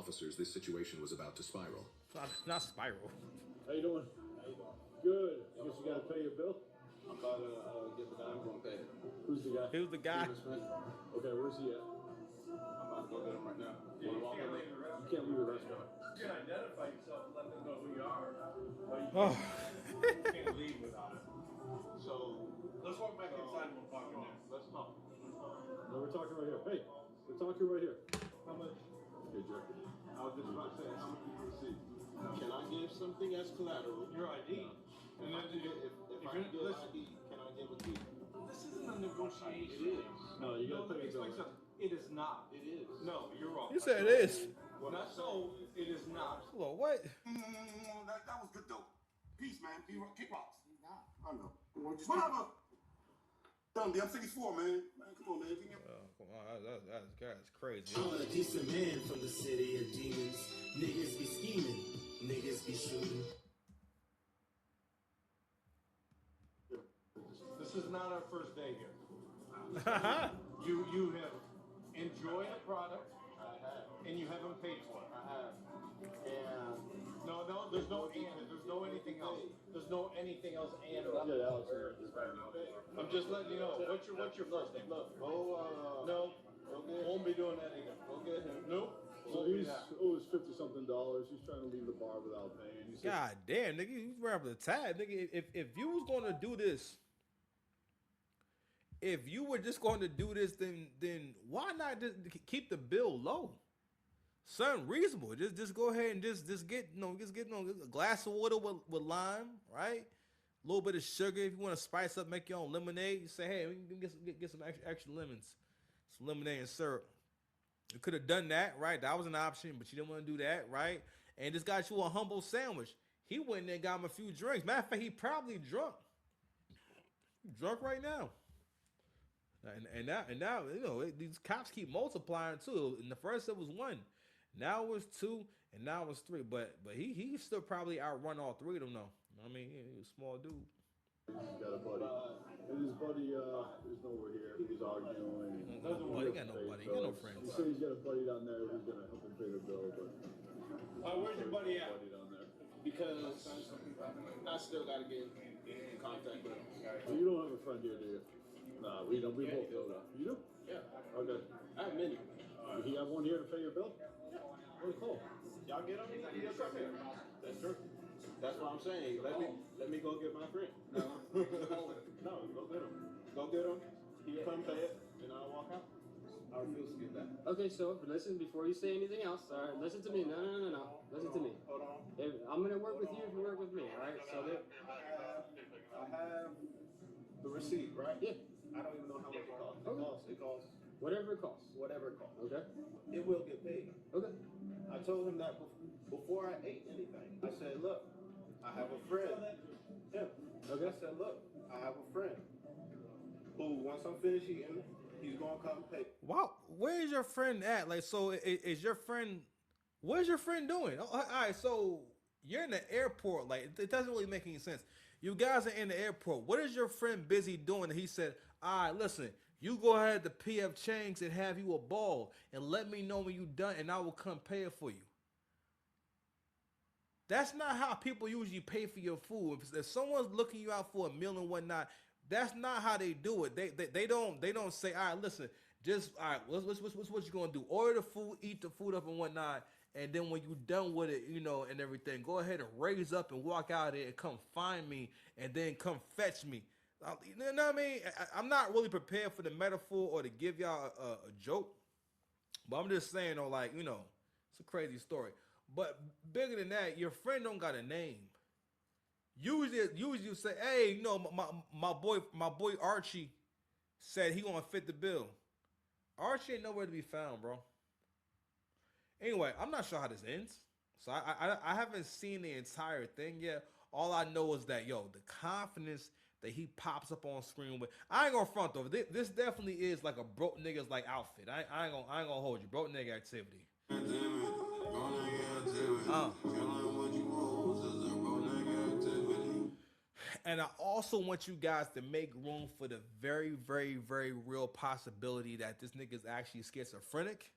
officers this situation was about to spiral. Not spiral. How you doing? Good. I guess you gotta pay your bill. I'm about to get the guy I'm gonna pay. Who's the guy? Who's the guy? Okay, where's he at? I'm about to go get him right now. You can't leave the restaurant. You can identify yourself and let them know who you are. Oh. You can't leave without it. So Let's walk back inside and we'll talk in there. let's talk. No, we're talking right here. Hey, we're talking right here. How much? Okay, Jerk. I was just about to say, how much you receive? Can I give something as collateral? Your ID. And then if I can get ID, can I give a key? This isn't a negotiation. It is. No, you gotta Let me pay your explain bill. something. It is not. It is. No, you're wrong. You said it is. Not so. It is not. Well, what? That was good though. Peace, man. Kick rocks. I know. Whatever. Done, I'm 64, man. Man, come on, man. Give me Come on, that's crazy. I'm a decent man from the city of demons. Niggas be scheming, niggas be shooting. This is not our first day here. You have enjoyed a product I have. and you haven't paid for it. I have. And No, there's no and. There's no anything else. There's no anything else and. Yeah, Alex. I'm just letting you know. What's your first name? look, go No, go get won't be doing that either. go get him. Nope. So he's owes $50-something. He's trying to leave the bar without paying. He said, God damn, nigga, you ran up the tab, nigga. If you was gonna do this, if you were just going to do this, then why not just keep the bill low? Something reasonable. Just go ahead and just get a glass of water with lime, right? A little bit of sugar if you want to spice up, make your own lemonade. You say, hey, we can get some extra lemons, some lemonade and syrup. You could have done that, right? That was an option, but you didn't want to do that, right? And just got you a humble sandwich. He went in there and got him a few drinks. Matter of fact, he probably drunk. He drunk right now. And now you know these cops keep multiplying too. In the first it was one, now it was two, and now it was three. But he still probably outrun all three of them though. I mean, he was a small dude. he's got a buddy. And his buddy is nowhere here. He's arguing. He got no buddy. He got no He friends. said he's got a buddy down there who's gonna help him pay the bill, but Where's your buddy at? buddy down there. Because I still gotta get in contact with him. So you don't have a friend here, do you? Nah, we don't. We both know that. You do? Yeah. Okay. I have many. You have one here to pay your bill? Oh, cool. Y'all get him? He'll come here. That's true. That's what I'm saying. Let me go get my friend. No. No, go get him. Go get him. He'll come pay it, and I'll walk out. I refuse to get that. Okay, so listen before you say anything else. All right, listen to me. No. Listen to me. Hold on. I'm gonna work with you if you work with me. All right. So that. I have the receipt, right? Yeah. I don't even know how much it costs. Okay. It costs Whatever it costs. whatever it costs. Okay. It will get paid. Okay. I told him that before I ate anything. I said, look, I have a friend. Yeah. Okay. I said, look, I have a friend who, once I'm finished eating, he's gonna come pay. Wow, where's your friend at? Like, so is your friend? What is your friend doing? Oh, all right, so you're in the airport. Like, it doesn't really make any sense. You guys are in the airport. What is your friend busy doing? And he said, all right, listen, you go ahead to PF Chang's and have you a ball and let me know when you done and I will come pay it for you. That's not how people usually pay for your food. If someone's looking you out for a meal and whatnot, that's not how they do it. They don't say, all right, listen, just all right, what's what you gonna do? Order the food, eat the food up and whatnot, and then when you done with it, you know, and everything, go ahead and raise up and walk out of there and come find me and then come fetch me. You know what I mean? I'm not really prepared for the metaphor or to give y'all a joke, but I'm just saying, though, like, you know, it's a crazy story. But bigger than that, your friend don't got a name. Usually you say, hey, you know, my boy Archie said he gonna fit the bill. Archie ain't nowhere to be found, bro. Anyway, I'm not sure how this ends. So I haven't seen the entire thing yet. All I know is that, yo, the confidence that he pops up on screen with. I ain't gonna front though. This definitely is like a broke nigga's like outfit. I ain't gonna hold you. Broke nigga activity. And I also want you guys to make room for the very, very, very real possibility that this nigga is actually schizophrenic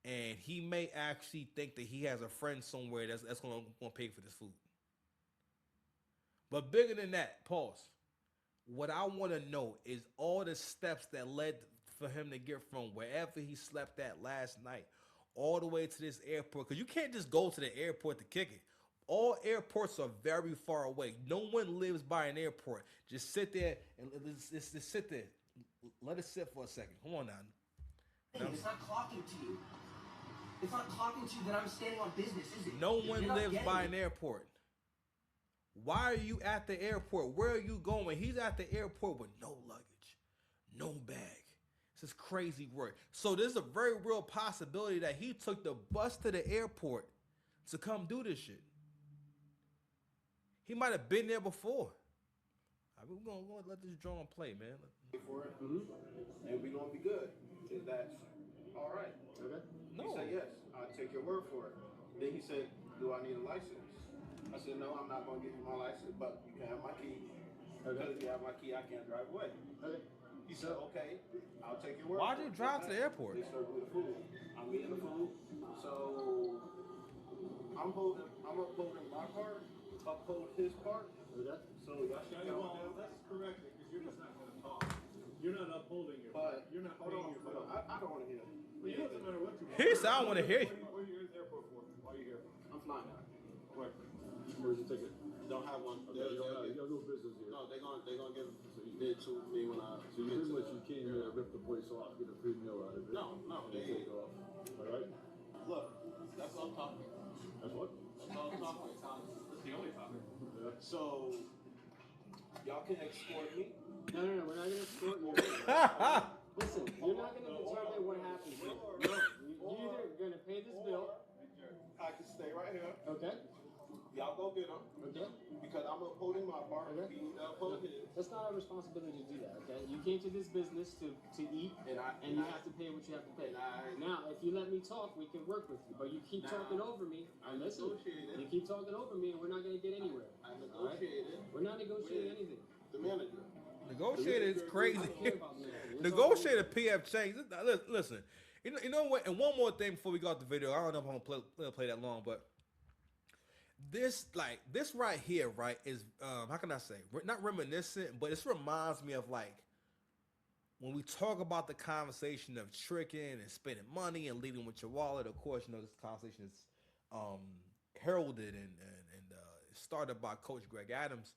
and he may actually think that he has a friend somewhere that's gonna pay for this food. But bigger than that, pause. What I want to know is all the steps that led for him to get from wherever he slept at last night all the way to this airport. Because you can't just go to the airport to kick it. All airports are very far away. No one lives by an airport. Just sit there and just sit there. Let it sit for a second. Come on now. It's not clocking to you. It's not clocking to you that I'm standing on business, is it? No one lives by an airport. Why are you at the airport? Where are you going? He's at the airport with no luggage, no bag. This is crazy work. So there's a very real possibility that he took the bus to the airport to come do this shit. He might have been there before. We're going to let this drone play, man. For it, and we're gonna be good. Is that all right? Okay. No. He said yes. I'll take your word for it. Then he said, "Do I need a license?" I said, "No, I'm not gonna give you my license, but you can have my key. Because if you have my key, I can't drive away." Okay. He said, "Okay, I'll take your word." Why for did it." you drive to the airport? They serve me the food. I'm eating the food, so I'm upholding my part, uphold his part. Okay. So y'all should go Well, down. let's correct it, because you're just not gonna talk. You're not upholding your, But you're not hold paying on, your hold bill. on. I don't want to hear. It doesn't matter what you want. He said, "I want to hear you." What are you in the airport for? Why are you here? I'm flying now. Where? Where's your ticket? Don't have one. Okay, you don't no business here. No, they're gonna give it to me when I. So you pretty much you came here to rip the place off, get a free meal out of it. No, And they. take off. All right. Look, that's all talking. That's what. That's all talking. That's the only topic. Yeah. So y'all can escort me. No, we're not gonna escort you. Listen, you're not gonna determine what happens here. No, you're either gonna pay this bill. I can stay right here. Okay. Y'all go get them. Okay. Because I'm upholding my part. Okay. He uphold his. That's not our responsibility to do that, okay? You came to this business to eat, and you have to pay what you have to pay. Now, if you let me talk, we can work with you. But you keep talking over me. Listen, you keep talking over me, and we're not going to get anywhere. I negotiated. Right? We're not negotiating anything. The manager. Negotiator is crazy. I don't care about the manager. We're Negotiator PF Chang's. Listen, you know what? And one more thing before we go out the video. I don't know if I'm gonna play that long, but this right here, right, is how can I say? Not reminiscent, but it reminds me of like when we talk about the conversation of tricking and spending money and leading with your wallet. Of course, you know this conversation is heralded and started by Coach Greg Adams.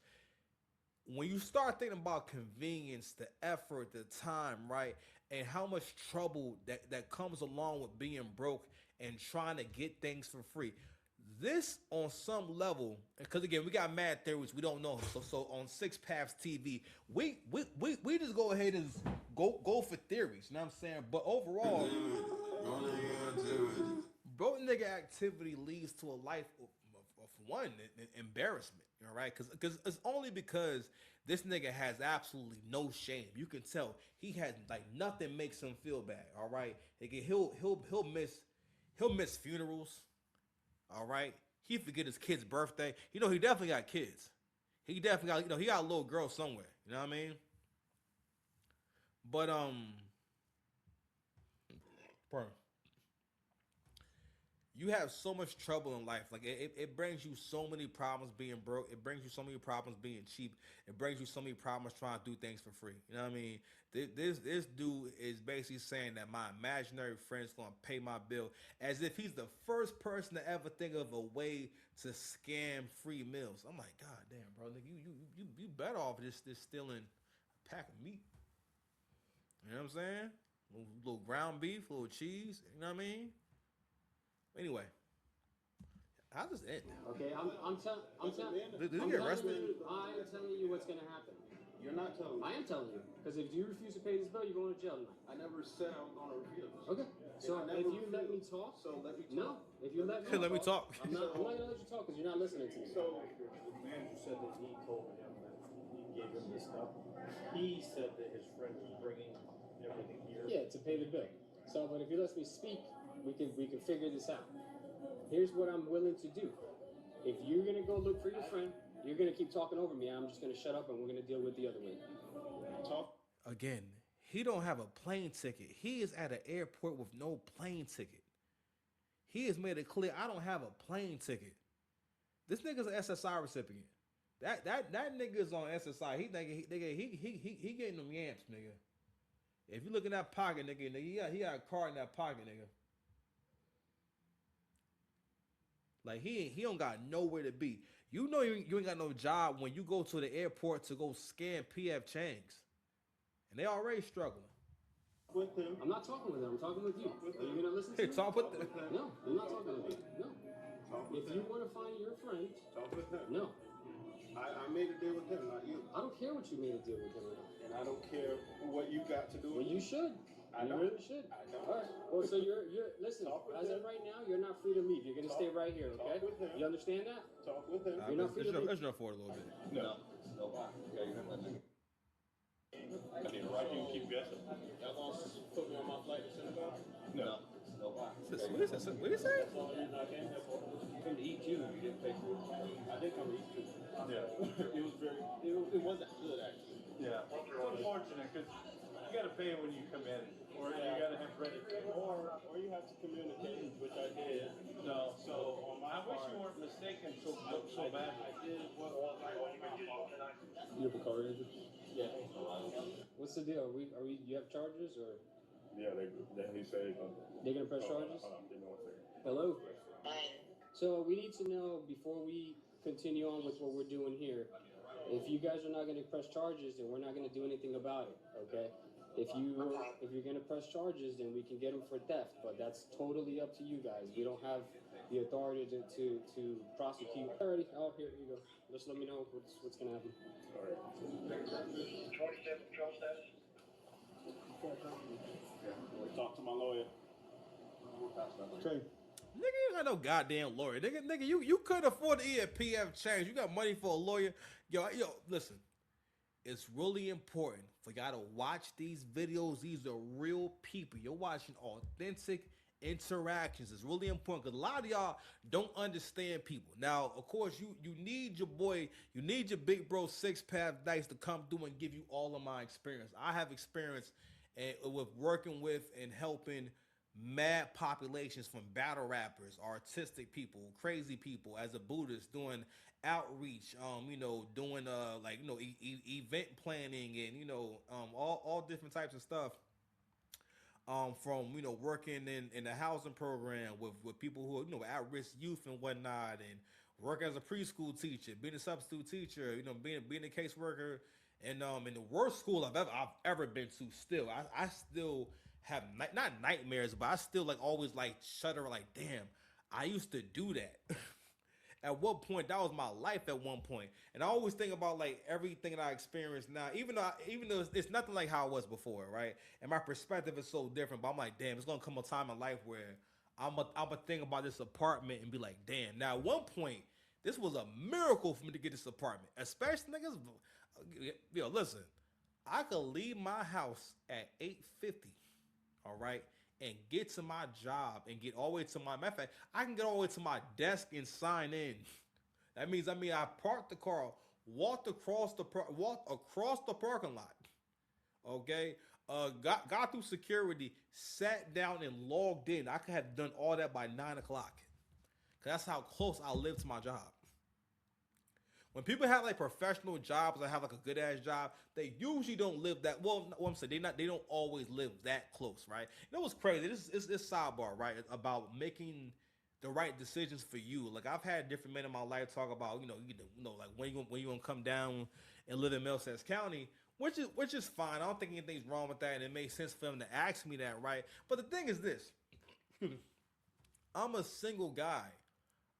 When you start thinking about convenience, the effort, the time, right, and how much trouble that comes along with being broke and trying to get things for free, this on some level, because again we got mad theories we don't know. So on Six Paths TV, we just go ahead and go for theories. You know what I'm saying? But overall, broke nigga activity leads to a life of one embarrassment. All right, because it's only because this nigga has absolutely no shame. You can tell he has like nothing makes him feel bad. All right, he'll miss funerals. All right, he forget his kid's birthday. You know he definitely got kids. He definitely got he got a little girl somewhere. You know what I mean? But you have so much trouble in life. Like it brings you so many problems being broke. It brings you so many problems being cheap. It brings you so many problems trying to do things for free. You know what I mean? This dude is basically saying that my imaginary friend's gonna pay my bill, as if he's the first person to ever think of a way to scam free meals. I'm like, God damn, bro, nigga, you better off just stealing a pack of meat. You know what I'm saying? A little ground beef, a little cheese. You know what I mean? Anyway, how's this end? Okay, I'm telling Did he get arrested? I'm telling you what's gonna happen. You're not telling me. I am telling you, because if you refuse to pay this bill, you're going to jail tonight. I never said I was gonna refuse. Okay. So if you let me talk, So let me talk. no. If you let Let me talk. I'm not gonna let you talk because you're not listening to me. So The manager said that he told him that he gave him this stuff. He said that his friend was bringing everything here. Yeah, to pay the bill. So, but if you let me speak, we can figure this out. Here's what I'm willing to do. If you're gonna go look for your friend, you're gonna keep talking over me. I'm just gonna shut up and we're gonna deal with the other way. talk. Again, he don't have a plane ticket. He is at an airport with no plane ticket. he has made it clear I don't have a plane ticket. This nigga's an SSI recipient. That nigga's on SSI. He getting them yamps, nigga. If you look in that pocket, nigga, he got a card in that pocket, nigga. Like he don't got nowhere to be. You know you ain't got no job when you go to the airport to go scan PF Chang's, and they already struggling. With him. I'm not talking with him. I'm talking with you. Are you gonna listen to Hey, me? talk with them. No, I'm not talking with you. No. If you want to find your friend, Talk with him. no. I made a deal with him, not you. I don't care what you made a deal with him. And I don't care what you got to do. Well, you should. I You don't. really should. I don't. All right. Well, so you're listen. Talk with As him. of right now, you're not free to leave. You're gonna stay right here. Okay? Talk with him. You understand that? Talk with him. You're not free to leave. Let's jump forward a little bit. No. No. Yeah, you have that nigga. I need to write you and keep guessing. Y'all gonna put me on my flight to Senegal? No. No. What you say? That's the only reason I came here for. You came to eat too. You didn't pay for it. I did come to eat too. Yeah. It was very. It wasn't good actually. Yeah. It's unfortunate because you got to pay when you come in, or you got to have ready. Or you have to communicate, which I did. No, So on my I wish part, you weren't mistaken so badly. I did what You have a car engine? Yeah. What's the deal? Are we? You have charges or Yeah, he said. they're gonna press charges? Hold on, give me 1 second. Hello. So we need to know before we continue on with what we're doing here. If you guys are not going to press charges, then we're not going to do anything about it. Okay? If you're going to press charges, then we can get them for theft. But that's totally up to you guys. We don't have the authority to prosecute. Alrighty. Oh, here you go. Just let me know what's going to happen. Talk to my lawyer. Okay. Nigga, you ain't got no goddamn lawyer. Nigga, you could afford to eat at PF Chang's. You got money for a lawyer. Yo, listen. It's really important for y'all to watch these videos. These are real people. You're watching authentic interactions. It's really important because a lot of y'all don't understand people. Now, of course, you need your boy, you need your big bro 6-Path Dice to come through and give you all of my experience. I have experience with working with and helping mad populations from battle rappers, artistic people, crazy people, as a Buddhist, doing outreach, doing event planning and all different types of stuff. From working in the housing program with people who are at-risk youth and whatnot, and working as a preschool teacher, being a substitute teacher, being a caseworker, and in the worst school I've ever been to. Still, I still have not nightmares, but I still always shudder, damn, I used to do that. At what point? That was my life at one point. And I always think about everything that I experience now, even though it's nothing like how it was before, right? And my perspective is so different, but I'm like, damn, it's gonna come a time in life where I'm gonna think about this apartment and be like, damn. Now at one point, this was a miracle for me to get this apartment. Especially niggas, listen, I could leave my house at 8:50, all right, and get to my job and get all the way to matter of fact, I can get all the way to my desk and sign in. That means I parked the car, walked across the parking lot, okay, got through security, sat down and logged in. I could have done all that by 9 o'clock. Cause that's how close I live to my job. When people have professional jobs or have a good ass job, they usually don't live that well. What I'm saying, they don't always live that close, right? You know what's crazy? This sidebar, right? About making the right decisions for you. I've had different men in my life talk about, when you gonna come down and live in Middlesex County, which is fine. I don't think anything's wrong with that, and it makes sense for them to ask me that, right? But the thing is this: I'm a single guy.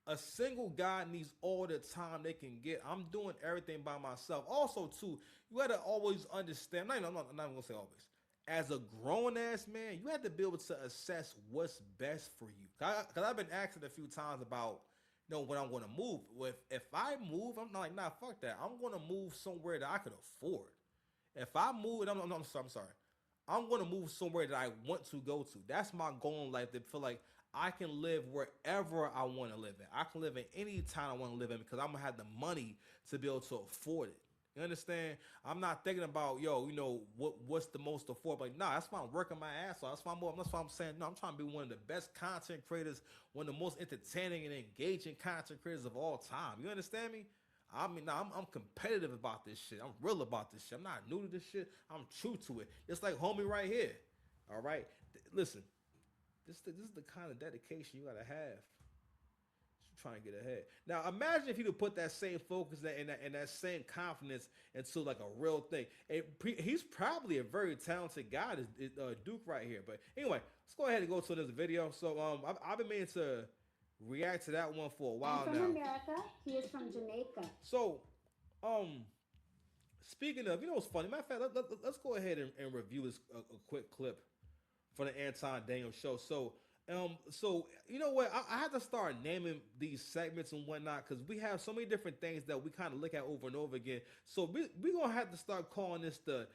A single guy needs all the time they can get. I'm doing everything by myself. Also, too, you got to always understand. I'm not going to say always. As a grown-ass man, you have to be able to assess what's best for you. Because I've been asked a few times about, when I'm going to move. If I move, I'm like, nah, fuck that. I'm going to move somewhere that I could afford. If I move, I'm sorry. I'm going to move somewhere that I want to go to. That's my goal in life, to feel like I can live wherever I want to live in. I can live in any town I want to live in because I'm going to have the money to be able to afford it. You understand? I'm not thinking about, yo, you know, what's the most affordable. Like, nah, that's why I'm working my ass off. That's why I'm saying, no, I'm trying to be one of the best content creators, one of the most entertaining and engaging content creators of all time. You understand me? I mean, nah, I'm competitive about this shit. I'm real about this shit. I'm not new to this shit. I'm true to it. It's like homie right here. All right? Listen, this is the kind of dedication you gotta have. Trying to get ahead. Now, imagine if he'd put that same focus and that same confidence into like a real thing. He's probably a very talented guy, Duke right here. But anyway, let's go ahead and go to this video. So I've been meaning to react to that one for a while I'm now. from America. He is from Jamaica. So speaking of, you know what's funny? Matter of fact, let's go ahead and review this a quick clip for the Anton Daniels show. So you know what? I had to start naming these segments and whatnot because we have so many different things that we kind of look at over and over again. So we're gonna have to start calling this the